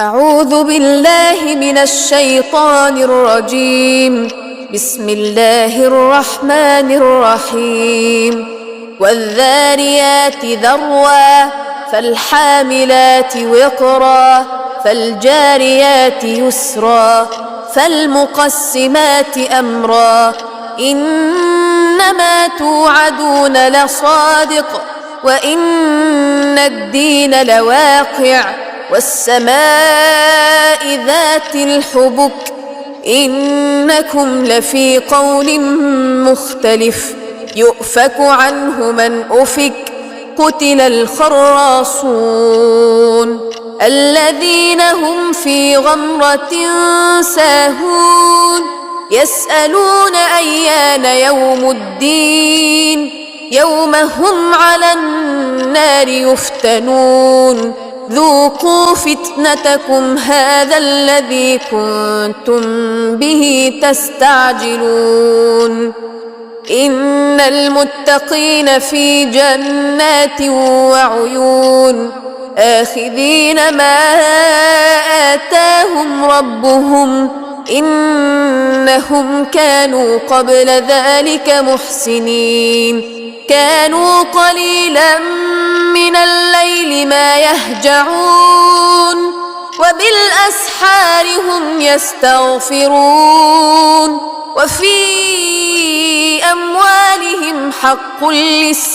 أعوذ بالله من الشيطان الرجيم. بسم الله الرحمن الرحيم. والذاريات ذروا فالحاملات وقرا فالجاريات يسرا فالمقسمات أمرا إنما توعدون لصادق وإن الدين لواقع والسماء ذات الحبك إنكم لفي قول مختلف يؤفك عنه من أفك قتل الخراصون الذين هم في غمرة ساهون يسألون أيان يوم الدين يوم هم على النار يفتنون ذوقوا فتنتكم هذا الذي كنتم به تستعجلون إن المتقين في جنات وعيون آخذين ما آتاهم ربهم إنهم كانوا قبل ذلك محسنين كانوا قليلا من الليل ما يهجعون وبالأسحار هم يستغفرون وفي أموالهم حق للسائل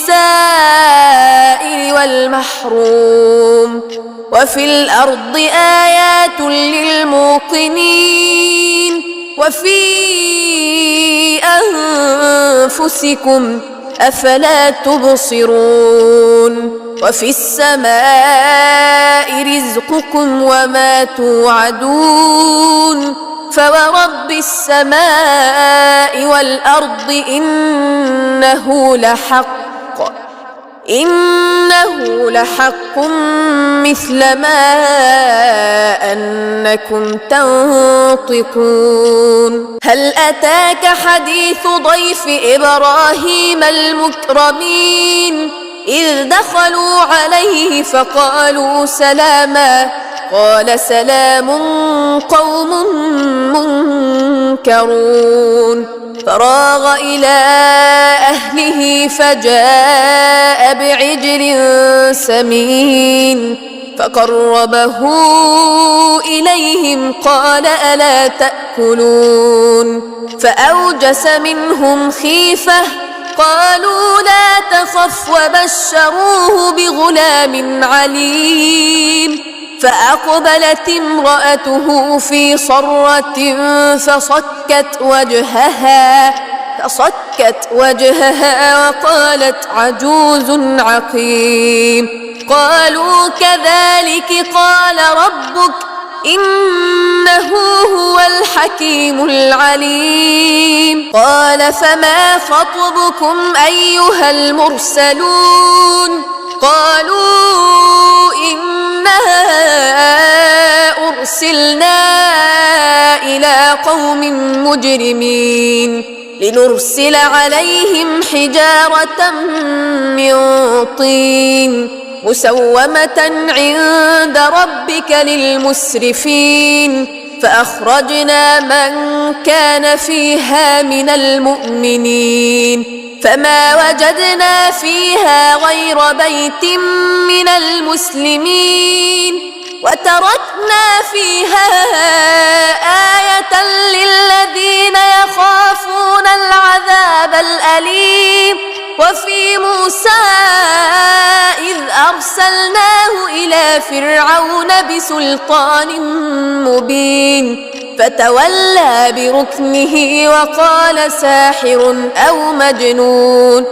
والمحروم وفي الأرض آيات للموقنين وفي أنفسكم أفلا تبصرون وفي السماء رزقكم وما توعدون فورب السماء والأرض إنه لحق مثل ما أنكم تنطقون هل أتاك حديث ضيف إبراهيم المكرمين إذ دخلوا عليه فقالوا سلاما قال سلام قوم منكرون فراغ إلى أهله فجاء بعجل سمين فقربه إليهم قال ألا تأكلون فأوجس منهم خيفة قالوا لا تخف وبشروه بغلام عليم فأقبلت امرأته في صرة فصكت وجهها وقالت عجوز عقيم قالوا كذلك قال ربك إنه هو الحكيم العليم قال فما خطبكم أيها المرسلون قالوا إنا أرسلنا إلى قوم مجرمين لنرسل عليهم حجارة من طين مسومة عند ربك للمسرفين فأخرجنا من كان فيها من المؤمنين فما وجدنا فيها غير بيت من المسلمين وتركنا فيها آية للذين يخافون العذاب الأليم وفي موسى إذ أرسلناه إلى فرعون بسلطان مبين فتولى بركنه وقال ساحر أو مجنون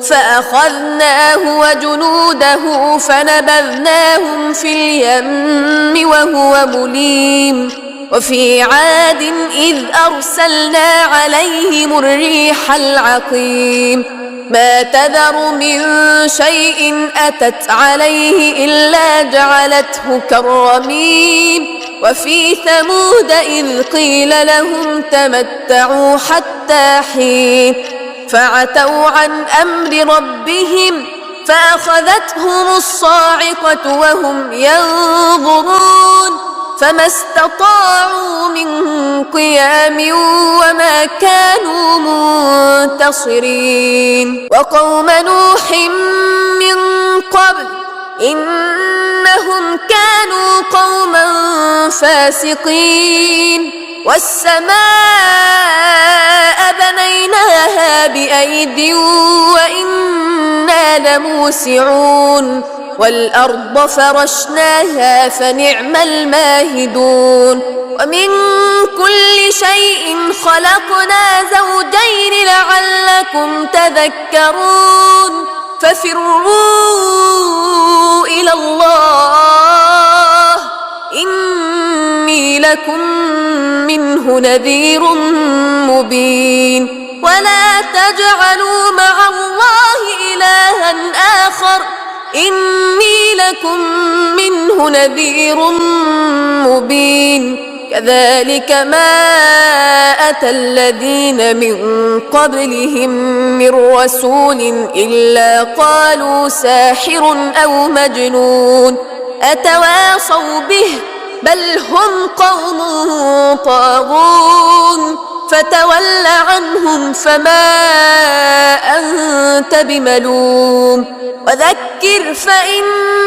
فأخذناه وجنوده فنبذناهم في اليم وهو مليم وفي عاد إذ أرسلنا عليهم الريح العقيم ما تذر من شيء أتت عليه إلا جعلته كالرميم وفي ثمود إذ قيل لهم تمتعوا حتى حين فعتوا عن أمر ربهم فأخذتهم الصاعقة وهم ينظرون فما استطاعوا من قيام وما كانوا منتصرين وقوم نوح من قبل إنهم كانوا قوما فاسقين والسماء بنيناها بأيد وإنا لموسعون والأرض فرشناها فنعم الماهدون ومن كل شيء خلقنا زوجين لعلكم تذكرون ففروا إلى الله إني لكم منه نذير مبين ولا تجعلوا مع الله إلها آخر إني لكم منه نذير مبين كذلك ما أتى الذين من قبلهم من رسول إلا قالوا ساحر أو مجنون أتواصوا به بل هم قوم طاغون فتول عنهم فما أنت بملوم وذكر فإن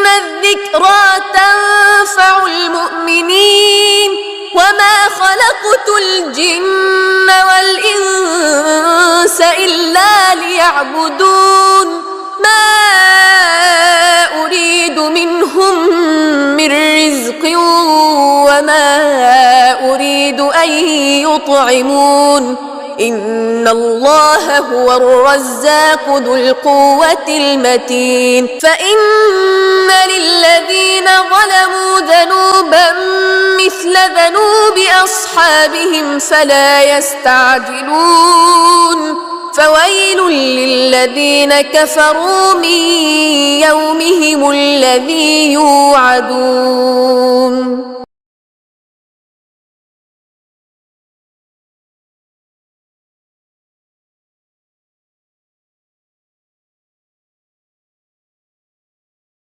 الذكرى تنفع المؤمنين وما خلقت الجن والإنس إلا ليعبدون ما أريد منهم من رزق وما أريد أن يطعمون إن الله هو الرزاق ذو القوة المتين فإن للذين ظلموا ذنوبا مثل ذنوب أصحابهم فلا يستعجلون فويل للذين كفروا من يومهم الذي يوعدون